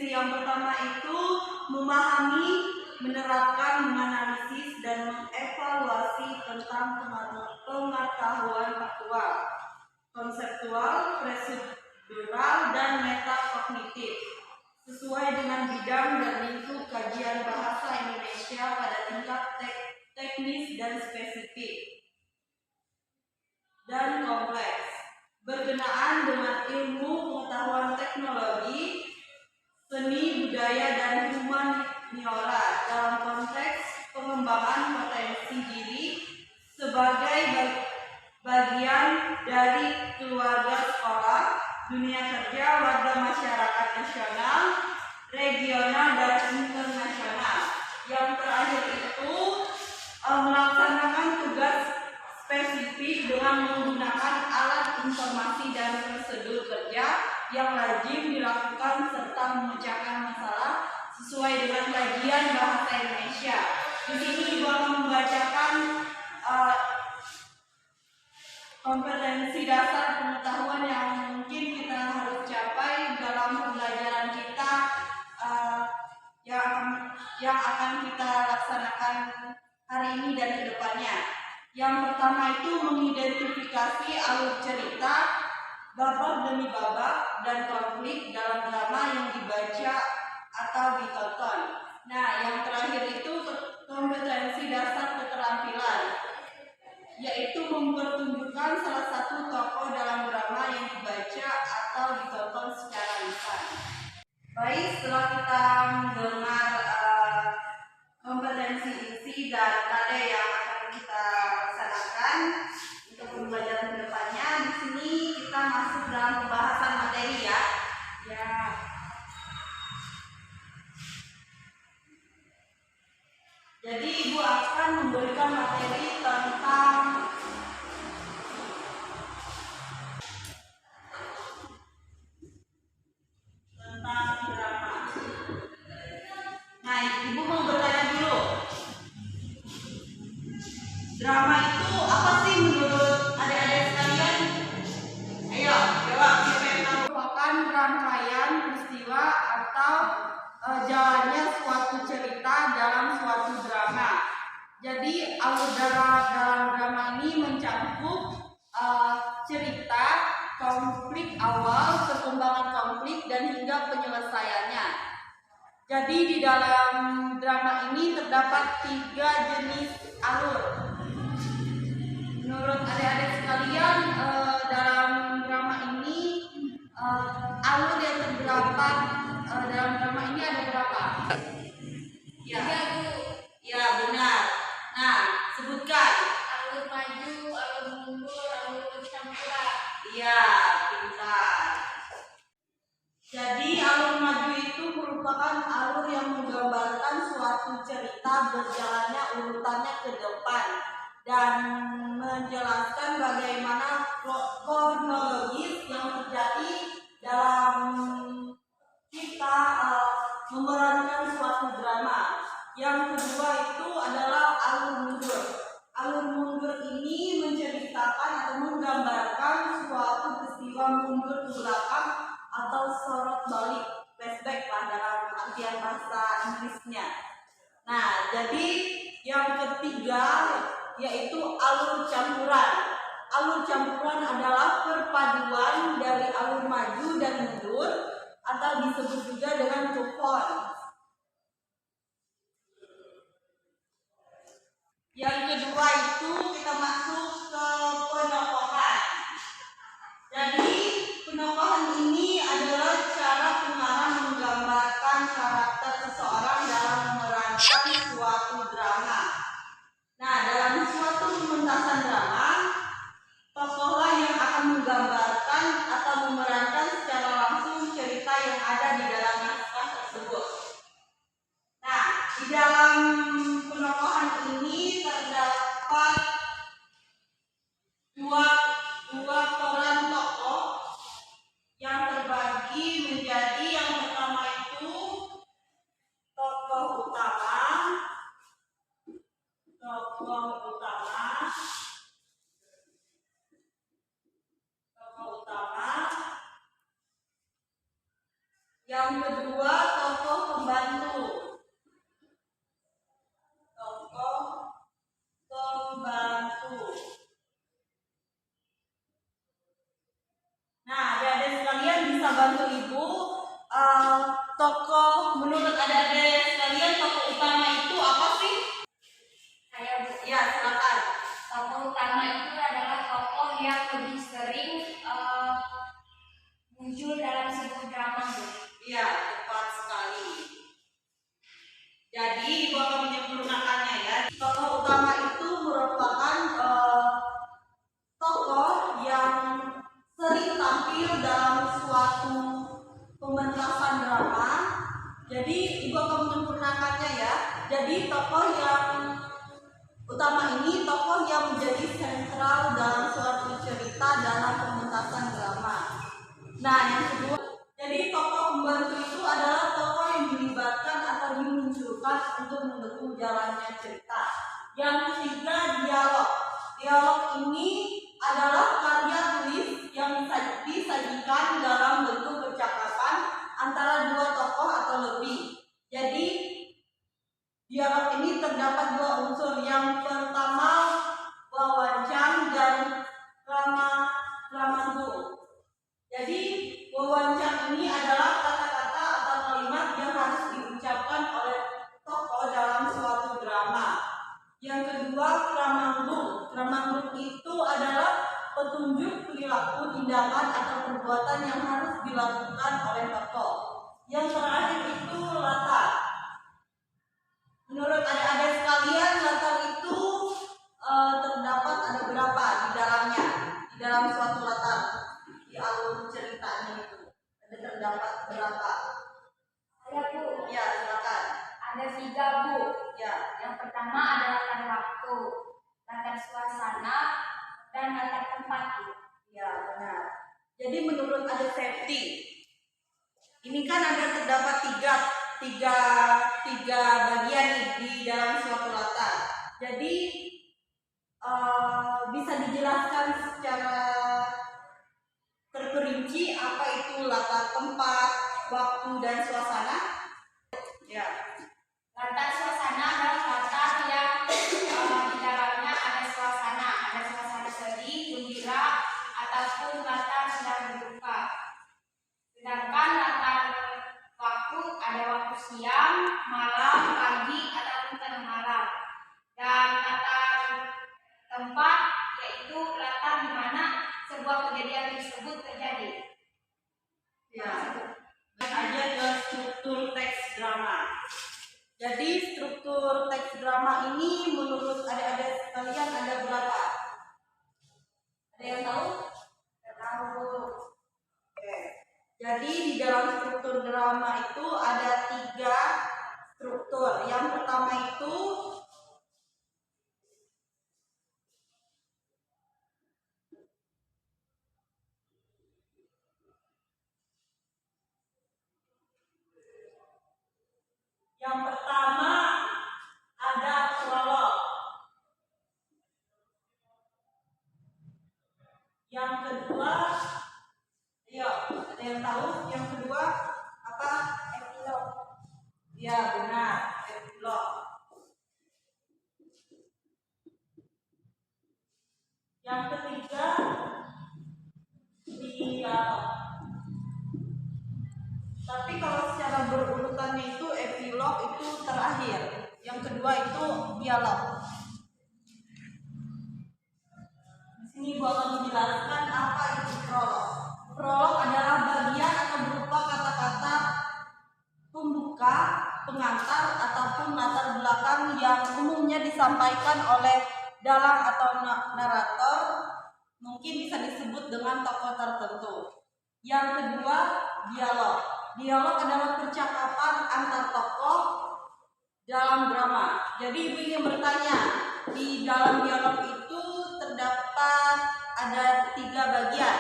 Kompetensi yang pertama itu memahami, menerapkan, menganalisis, dan mengevaluasi tentang pengetahuan faktual, konseptual, prosedural, dan metakognitif sesuai dengan bidang dan lingkup kajian bahasa Indonesia pada tingkat teknis dan spesifik dan kompleks, berkenaan dengan ilmu pengetahuan teknologi, seni, budaya, dan humaniora dalam konteks pengembangan potensi diri sebagai bagian dari keluarga sekolah, dunia kerja, warga masyarakat nasional, regional, dan internasional. Yang terakhir itu melaksanakan tugas spesifik dengan menggunakan alat informasi dan prosedur kerja yang lazim dilakukan serta memecahkan masalah sesuai dengan kajian bahasa Indonesia. Di sini Ibu akan membacakan kompetensi dasar pengetahuan yang mungkin kita harus capai dalam pembelajaran kita yang akan kita laksanakan hari ini dan kedepannya. Yang pertama itu mengidentifikasi alur cerita, babak demi babak, dan konflik dalam drama yang dibaca atau ditonton. Nah, yang terakhir itu kompetensi dasar keterampilan, yaitu mempertunjukkan salah satu tokoh dalam drama yang dibaca atau ditonton secara lisan. Baik, setelah kita mendengar kompetensi isi dan KD yang akan kita laksanakan untuk pembelajaran kedepannya, di sini kita masuk dalam pembahasan materi ya. Jadi Ibu akan memberikan materi tentang drama. Nah, Ibu mau bertanya dulu. Drama itu apa sih menurut adik-adik sekalian? Ayo, jawab. Siapa yang tahu? Merupakan rangkaian peristiwa atau jalannya suatu cerita dalam suatu drama. Jadi alur dalam drama ini mencakup cerita, konflik awal, perkembangan konflik, dan hingga penyelesaiannya. Jadi di dalam drama ini terdapat 3 jenis alur. Menurut adik-adik sekalian, dalam drama ini alur yang terdapat dalam drama ini ada berapa? Ya, ya benar. Nah, sebutkan. Alur maju, alur mundur, alur campuran. Iya, pintar. Jadi alur maju itu merupakan alur yang menggambarkan suatu cerita berjalannya urutannya ke depan dan menjelaskan bagaimana kronologis yang terjadi dalam kita memerankan suatu drama. Yang kedua itu adalah alur mundur. Alur mundur ini menceritakan atau menggambarkan suatu peristiwa mundur ke belakang atau sorot balik, flashback lah dalam artian bahasa Inggrisnya. Nah, jadi yang ketiga yaitu alur campuran. Alur campuran adalah perpaduan dari alur maju dan mundur atau disebut juga dengan two-tone. Yang kedua itu kita masuk ke penokohan. Jadi penokohan ini adalah cara pengarang menggambarkan karakter seseorang dalam memerankan suatu drama. Nah, dalam suatu pementasan drama, tokohlah yang akan menggambarkan atau memerankan secara langsung cerita yang ada di dalam naskah tersebut. Nah, di dalam penokohan ini terdapat dua peran tokoh yang terbagi menjadi yang pertama itu tokoh utama, yang kedua bantu ibu. Tokoh menurut adik-adik sekalian, tokoh utama itu apa sih? Saya Bu. Ya, silakan. Tokoh utama itu adalah tokoh yang lebih sering muncul dalam sebuah drama Bu. Iya, tepat sekali. Jadi ibu akan menyempurnakannya ya. Tokoh utama itu merupakan tokoh yang sering tampil dalam suatu pementasan drama. Jadi ibu akan menyempurnakannya ya. Jadi tokoh yang utama ini tokoh yang menjadi sentral dalam suatu cerita dalam pementasan drama. Nah, yang kedua, jadi tokoh pembantu itu adalah tokoh yang dilibatkan atau dimunculkan untuk mendukung jalannya cerita. Yang ketiga, dialog. Dialog ini adalah karya tulis yang disajikan dalam bentuk percakapan antara dua tokoh atau lebih. Jadi dialog ini terdapat dua unsur. Yang pertama, wawancang dan ramanggung. Jadi wawancang ini adalah kata-kata atau kalimat yang harus diucapkan oleh tokoh dalam suatu drama. Yang kedua, kramanggung. Kramanggung itu adalah petunjuk perilaku, tindakan atau perbuatan yang harus dilakukan oleh tokoh. Yang terakhir itu latar. Menurut adik-adik sekalian, latar itu terdapat ada berapa di dalamnya? Di dalam suatu latar, di alur ceritanya itu ada terdapat berapa? Saya Bu. Ya, silakan. Ada 3 Bu. Ya, Yang pertama adalah latar waktu, latar suasana, dan latar tempat Bu. ya benar. Jadi menurut adik Septi, ini kan ada terdapat tiga bagian nih di dalam suatu latar. Jadi bisa dijelaskan secara terperinci apa itu latar tempat, waktu dan suasana? Ya. Latar suasana adalah latar yang di dalamnya ada suasana sedih, gembira, ataupun latar sedang berduka. Sedangkan latar waktu ada waktu siang, malam, pagi, ataupun tengah malam. Dan latar tempat yaitu latar di mana sebuah kejadian tersebut terjadi. Ya. Aja ke struktur teks drama. Jadi struktur teks drama ini menurut adik-adik sekalian ada berapa? Ada yang tahu? Tidak tahu. Oke. Jadi di dalam struktur drama itu ada 3 struktur. Yang pertama itu ada prolog. Yang kedua, ada yang tahu? Yang kedua apa? Epilog. Ya benar, epilog. Yang ketiga, dialog. Tapi kalau secara berurutannya itu epilog itu terakhir. Yang kedua itu dialog. Di sini gua akan menjelaskan apa itu prolog. Prolog adalah bagian atau berupa kata-kata pembuka, pengantar ataupun latar belakang yang umumnya disampaikan oleh dalang atau narator, mungkin bisa disebut dengan tokoh tertentu. Yang kedua, dialog. Dialog adalah percakapan antar tokoh dalam drama. Jadi ibu ingin bertanya, di dalam dialog itu terdapat ada 3 bagian.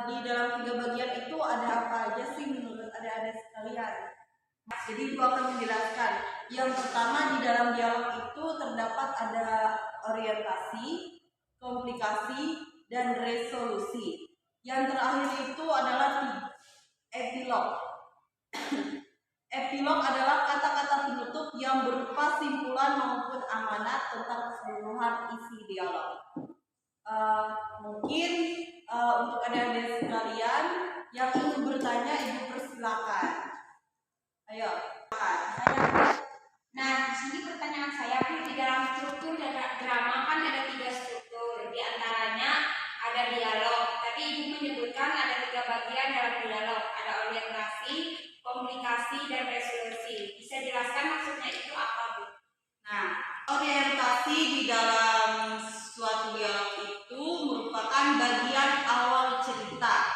Di dalam 3 bagian itu ada apa aja sih menurut adik-adik sekalian? Jadi ibu akan menjelaskan. Yang pertama, di dalam dialog itu terdapat ada orientasi, komplikasi, dan resolusi. Yang terakhir itu adalah epilog. Epilog adalah kata-kata penutup yang berupa simpulan maupun amanat tentang keseluruhan isi dialog. Mungkin untuk adik-adik sekalian Yang ingin bertanya, Ibu persilakan. Ayo. Nah, di sini pertanyaan saya, Bu, di dalam struktur drama kan ada 3 struktur. Di antaranya ada dialog. Tadi Ibu menyebutkan ada 3 bagian dalam dialog. Ada orientasi, komunikasi, dan resolusi. Bisa jelaskan maksudnya itu apa, Bu? Nah, orientasi di dalam suatu dialog itu merupakan bagian awal cerita.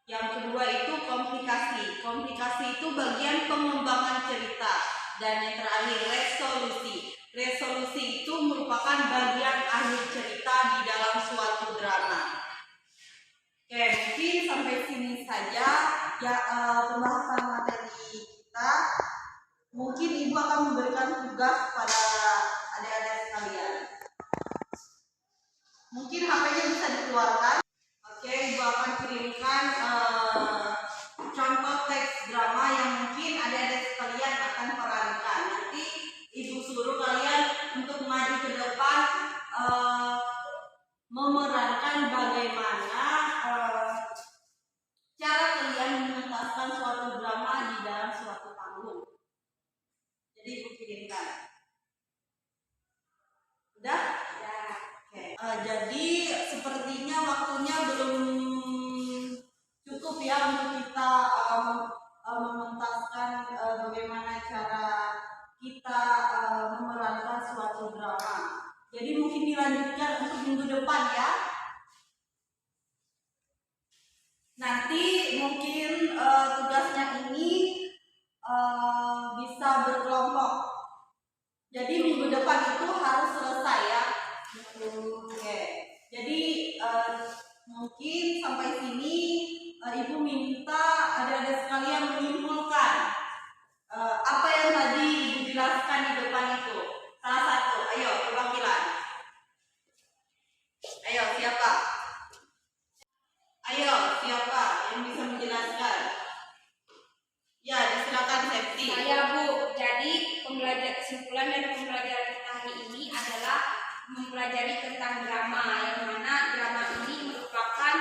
Yang kedua itu komplikasi. Komplikasi itu bagian pengembangan cerita. Dan yang terakhir resolusi. Resolusi itu merupakan bagian akhir cerita di dalam suatu drama. Oke, mungkin sampai sini saja ya pembahasan materi kita. Mungkin Ibu akan memberikan tugas pada adik-adik sekalian. Mungkin HP-nya bisa dikeluarkan. Oke, Ibu akan kirimkan contoh teks drama yang mungkin adik-adik sekalian akan perankan. Nanti Ibu suruh kalian untuk maju ke depan memerankan bagaimana cara kalian mengentaskan suatu drama di dalam suatu panggung. Jadi Ibu kirimkan. Udah? Ya. Oke. Jadi sepertinya waktunya belum cukup ya untuk kita mementaskan bagaimana cara kita memerankan suatu drama. Jadi mungkin dilanjutkan untuk minggu depan ya. Nanti mungkin tugasnya ini bisa berkelompok. Jadi minggu depan itu harus selesai ya. Oke. Jadi mungkin sampai sini Ibu minta adik-adik sekalian menyimpulkan apa yang tadi Ibu jelaskan di depan itu. Salah satu, ayo perwakilan. Ayo siapa? Ayo siapa yang bisa menjelaskan? Ya, disilakan Septi. Saya, Bu. Jadi kesimpulan dari pembelajaran kita hari ini adalah mempelajari tentang drama, yang mana drama ini merupakan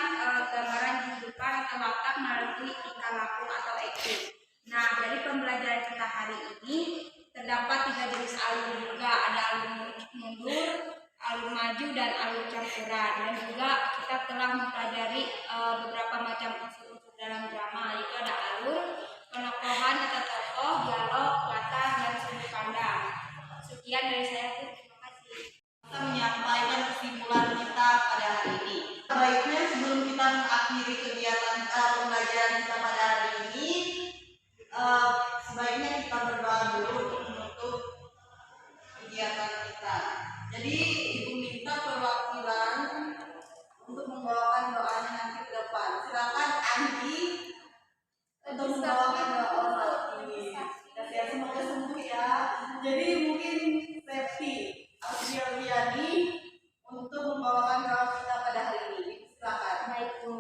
gambaran kehidupan atau watak melalui tingkah laku atau acting. Nah, dari pembelajaran kita hari ini terdapat 3 jenis alur juga, ada alur mundur, alur maju, dan alur campuran. Dan juga kita telah mempelajari beberapa macam unsur-unsur dalam drama, yaitu ada alur, penokohan atau tokoh, dialog, latar, dan sudut pandang. Sekian dari saya, Bu. Terima kasih. Kita menyampaikan kesimpulan kita pada hari ini. Sebaiknya sebelum kita mengakhiri kegiatan pembelajaran kita pada hari ini, sebaiknya kita berdoa dulu untuk menutup kegiatan kita. Jadi Ibu minta perwakilan untuk membawakan doanya nanti ke depan. Silakan Andi untuk membawakan doa ini. Ya, semoga sembuh ya. Jadi mungkin Septi Audialiani untuk membawakan doa kita pada hari ini. Silakan. Baik, Bu.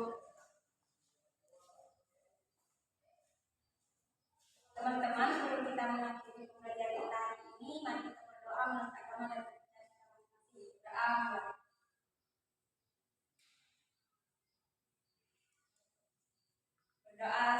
Teman-teman, sebelum kita mengakhiri pembelajaran kita hari ini, mari kita berdoa menurut agama dan berdoa. Berdoa.